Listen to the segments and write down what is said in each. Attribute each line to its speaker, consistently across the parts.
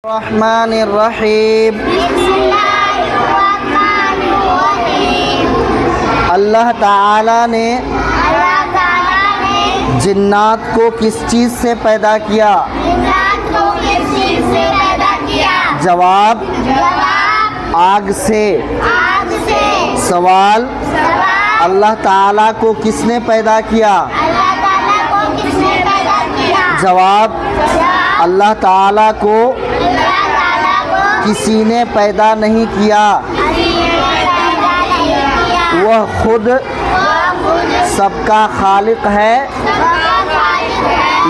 Speaker 1: الرحمن الرحیم اللہ تعالیٰ نے جنات کو کس چیز سے پیدا کیا؟ جواب آگ سے۔ سوال اللہ تعالیٰ کو کس نے پیدا کیا؟ جواب اللہ تعالیٰ کو کسی نے پیدا نہیں کیا، وہ خود سب کا خالق ہے،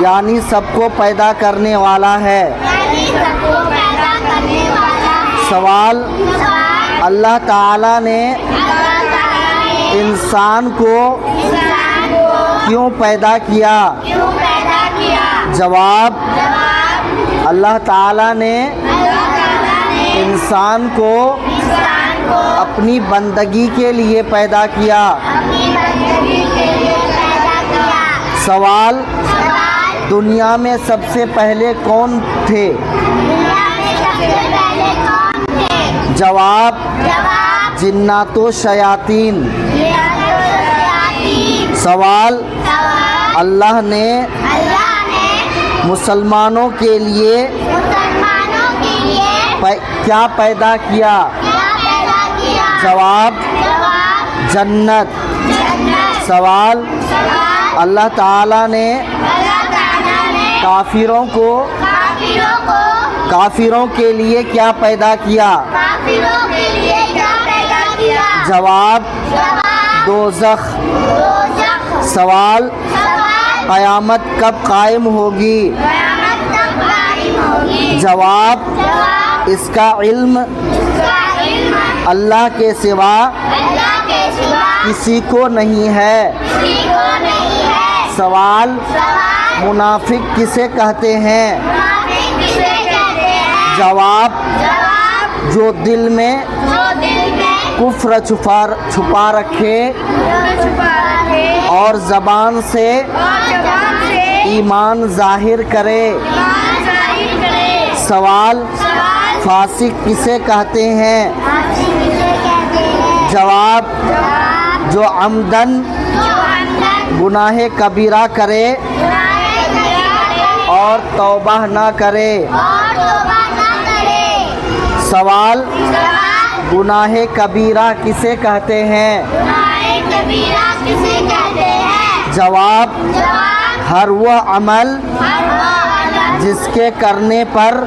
Speaker 1: یعنی سب کو پیدا کرنے والا ہے۔ سوال اللہ تعالیٰ نے انسان کو کیوں پیدا کیا؟ جواب اللہ تعالیٰ نے انسان کو اپنی بندگی کے لیے پیدا کیا۔ سوال دنیا میں سب سے پہلے کون تھے؟ جواب جنات و شیاطین۔ سوال اللہ نے مسلمانوں کے لیے کیا پیدا کیا؟ جواب جنت۔ سوال اللہ تعالیٰ نے کافروں کے لیے کیا پیدا کیا؟ جواب دوزخ۔ سوال قیامت کب قائم ہوگی؟ جواب اس کا علم اللہ کے سوا کسی کو نہیں ہے۔ سوال منافق کسے کہتے ہیں؟ جواب جو دل میں کفر چھپا رکھے اور زبان سے ایمان ظاہر کرے۔ سوال فاسق کسے کہتے ہیں؟ جواب جو عمدن گناہ کبیرہ کرے اور توبہ نہ کرے۔ سوال گناہ کبیرہ کسے کہتے ہیں؟ جواب ہر وہ عمل جس کے کرنے پر